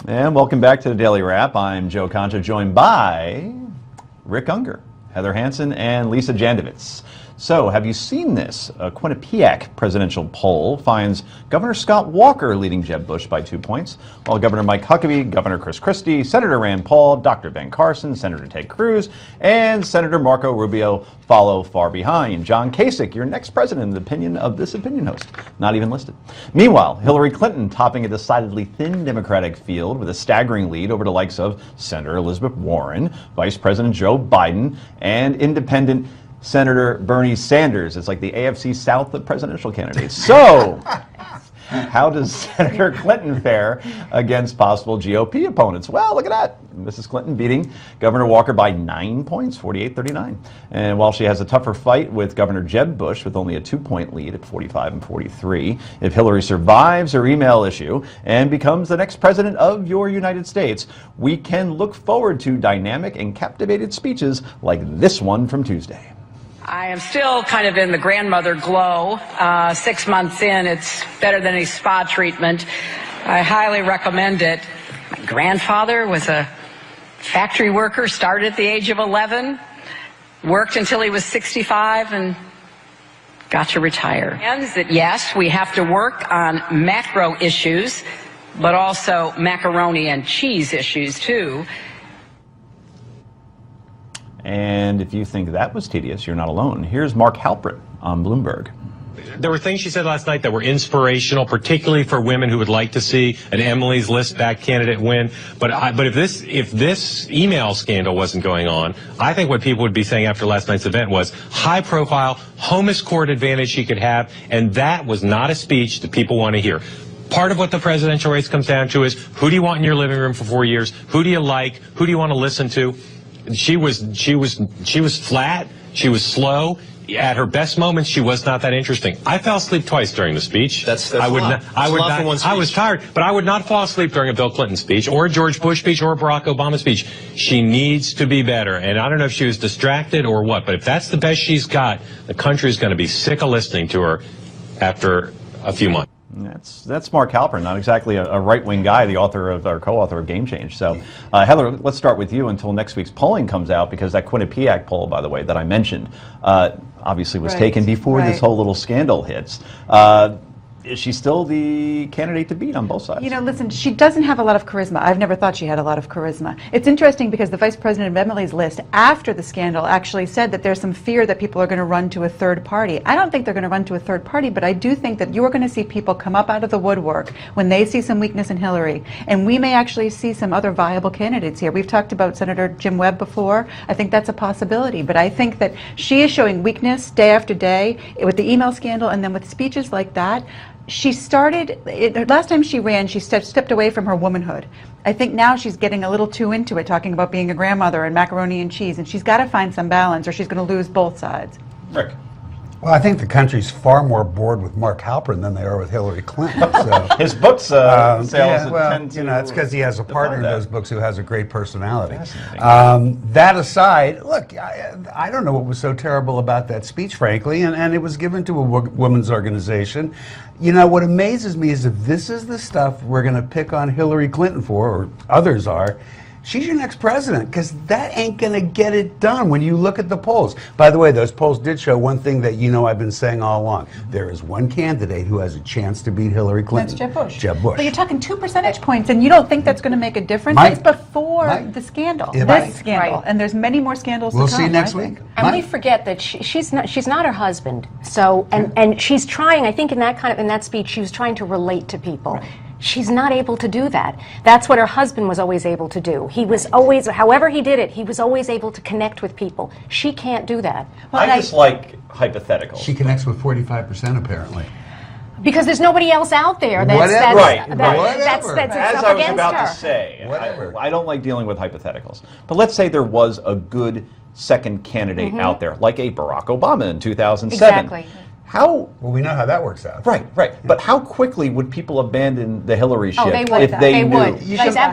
And welcome back to the Daily Wrap. I'm Joe Concha, joined by Rick Unger, Heather Hansen, and Lisa Jandovitz. So, have you seen this? A Quinnipiac presidential poll finds Governor Scott Walker leading Jeb Bush by 2 points, while Governor Mike Huckabee, Governor Chris Christie, Senator Rand Paul, Dr. Ben Carson, Senator Ted Cruz, and Senator Marco Rubio follow far behind. John Kasich, your next president, in the opinion of this opinion host, not even listed. Meanwhile, Hillary Clinton topping a decidedly thin Democratic field with a staggering lead over the likes of Senator Elizabeth Warren, Vice President Joe Biden, and independent Senator Bernie Sanders. It's like the AFC South of presidential candidates. So, how does Senator Clinton fare against possible GOP opponents? Well, look at that. Mrs. Clinton beating Governor Walker by 9 points, 48-39. And while she has a tougher fight with Governor Jeb Bush with only a 2-point lead at 45 and 43, if Hillary survives her email issue and becomes the next president of your United States, we can look forward to dynamic and captivated speeches like this one from Tuesday. I am still kind of in the grandmother glow. 6 months in, it's better than any spa treatment. I highly recommend it. My grandfather was a factory worker, started at the age of 11, worked until he was 65, and got to retire. And that yes, we have to work on macro issues, but also macaroni and cheese issues too. And if you think that was tedious, you're not alone. Here's Mark Halperin on Bloomberg. There were things she said last night that were inspirational, particularly for women who would like to see an Emily's List back candidate win. But if this email scandal wasn't going on, I think what people would be saying after last night's event was high profile, home court advantage she could have, and that was not a speech that people want to hear. Part of what the presidential race comes down to is who do you want in your living room for 4 years? Who do you like? Who do you want to listen to? She was flat. She was slow. At her best moments, she was not that interesting. I fell asleep twice during the speech. I was tired, but I would not fall asleep during a Bill Clinton speech or a George Bush speech or a Barack Obama speech. She needs to be better, and I don't know if she was distracted or what, but if that's the best she's got, the country's going to be sick of listening to her after a few months. That's Mark Halperin, not exactly a right-wing guy, the author of, or co-author of Game Change. So, Heather, let's start with you until next week's polling comes out, because that Quinnipiac poll, by the way, that I mentioned, obviously was taken before this whole little scandal hits. Is she still the candidate to beat on both sides? You know, listen, she doesn't have a lot of charisma. I've never thought she had a lot of charisma. It's interesting because the vice president of Emily's List, after the scandal, actually said that there's some fear that people are going to run to a third party. I don't think they're going to run to a third party, but I do think that you're going to see people come up out of the woodwork when they see some weakness in Hillary. And we may actually see some other viable candidates here. We've talked about Senator Jim Webb before. I think that's a possibility. But I think that she is showing weakness day after day with the email scandal, and then with speeches like that. She started, last time she ran, she stepped away from her womanhood. I think now she's getting a little too into it, talking about being a grandmother and macaroni and cheese, and she's got to find some balance or she's going to lose both sides. Rick. Well, I think the country's far more bored with Mark Halperin than they are with Hillary Clinton. So. His books sales tend to, it's because he has a partner in those books who has a great personality. That aside, look, I don't know what was so terrible about that speech, frankly, and it was given to a women's organization. You know, what amazes me is if this is the stuff we're going to pick on Hillary Clinton for, or others are, she's your next president, because that ain't going to get it done when you look at the polls. By the way, those polls did show one thing that I've been saying all along. There is one candidate who has a chance to beat Hillary Clinton. That's Jeb Bush. Jeb Bush. But you're talking 2 percentage points, and you don't think that's going to make a difference? That's before the scandal. This scandal. And there's many more scandals to come. We'll see next week. And we forget that she's not her husband. So, and she's trying, I think in that speech, she was trying to relate to people. Right. She's not able to do that. That's what her husband was always able to do. He was always, however he did it, he was always able to connect with people. She can't do that. Well, I just like hypotheticals. She connects with 45% apparently. Because there's nobody else out there that's As I was about her. to say, I don't like dealing with hypotheticals. But let's say there was a good second candidate out there, like a Barack Obama in 2007. Exactly. Well, we know how that works out. Right. But how quickly would people abandon the Hillary ship if they knew?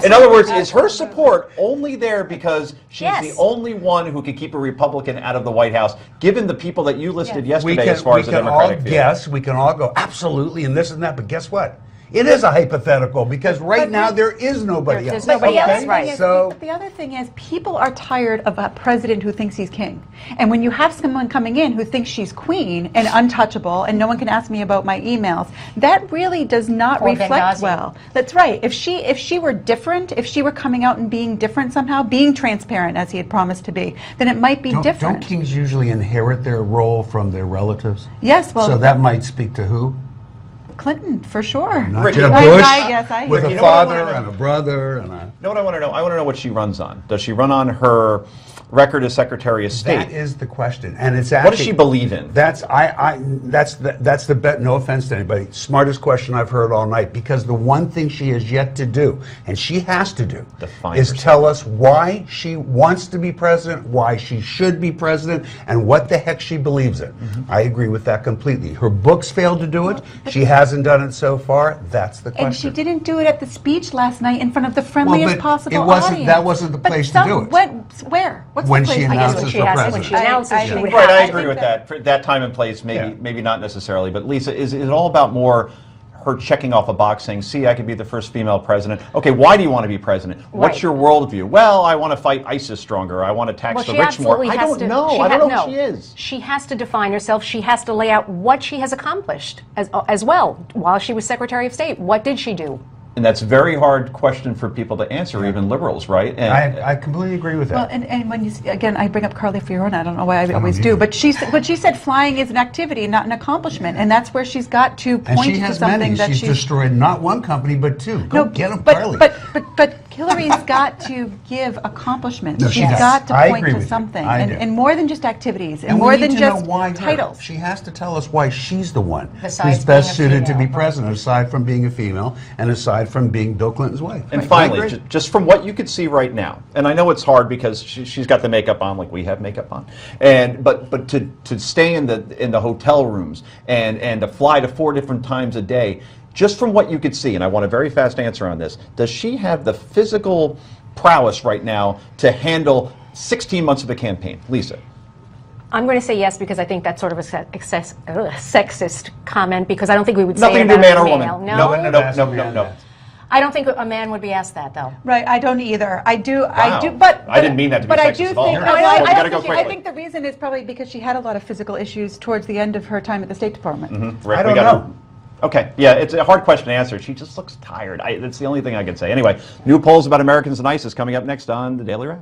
In other words, is her support only there because she's the only one who could keep a Republican out of the White House, given the people that you listed yesterday as far as the Democratic field? We can all go, absolutely, and this and that, but guess what? It is a hypothetical because right now there is nobody There's else. nobody else, right. So The other thing is, people are tired of a president who thinks he's king. And when you have someone coming in who thinks she's queen and untouchable and no one can ask me about my emails, that really does not Or reflect Benghazi. well. That's right. If she were different, if she were coming out and being different somehow, being transparent as he had promised to be, then it might be different. don't kings usually inherit their role from their relatives? Yes, well, So that might speak to who? Clinton, for sure. Not Rick, Jeb you know- Bush, I with Rick, a you know what I father wanna know? and a brother and a... You know what I want to know? I want to know what she runs on. Does she run on her record as Secretary of State? That is the question, and it's actually. What does she believe in? That's that's the bet. No offense to anybody. Smartest question I've heard all night. Because the one thing she has yet to do, and she has to do, Define is herself. tell us why she wants to be president, why she should be president, and what the heck she believes in. I agree with that completely. Her books failed to do it. She hasn't done it so far. That's the question. And she didn't do it at the speech last night in front of the Well, friendliest but possible it wasn't. audience. That wasn't the But place to some- do it. Where? What's When the place? she I guess announces when she for has, when president. she announces, I she think would Right, have I to. agree with that. For that time and place, maybe Yeah. maybe not necessarily. But Lisa, is it all about more her checking off a box saying, see, I could be the first female president? Okay, why do you want to be president? What's Right. your worldview? Well, I want to fight ISIS stronger. I want to tax Well, the she rich more. absolutely I has don't to. know. She I don't know no. who she is. She has to define herself. She has to lay out what she has accomplished as well while she was Secretary of State. What did she do? And that's a very hard question for people to answer, even liberals, right? And I completely agree with that. Well, and when you again, I bring up Carly Fiorina. I don't know why I always either. do, but she said flying is an activity, not an accomplishment, and that's where she's got to And point she to has something many. that She's destroyed not one company, but two. Go get them, Carly. But Hillary's got to give accomplishments. No, she She's does. got to I point agree to with you. something, I do. and more than just activities, and we more need than to just know why her. titles. She has to tell us why she's the one Besides who's best being a suited to be female, president, aside from being a female and aside from being Bill Clinton's wife. And I finally, agree. just from what you could see right now, and I know it's hard because she's got the makeup on like we have makeup on, and but to stay in the hotel rooms and to fly to 4 different times a day, just from what you could see, and I want a very fast answer on this, does she have the physical prowess right now to handle 16 months of a campaign? Lisa. I'm going to say yes because I think that's sort of a sexist comment because I don't think we would Nothing say to do about man a or male. woman. No, No. I don't think a man would be asked that though. Right, I don't either. I do, Wow. but I didn't mean that to be but I sexist do at all. think, No, no, I know, I but you gotta don't go think- I quickly. think the reason is probably because she had a lot of physical issues towards the end of her time at the State Department. Rick, I we don't gotta- know. Okay, yeah, it's a hard question to answer. She just looks tired. That's the only thing I can say. Anyway, new polls about Americans and ISIS coming up next on The Daily Wrap.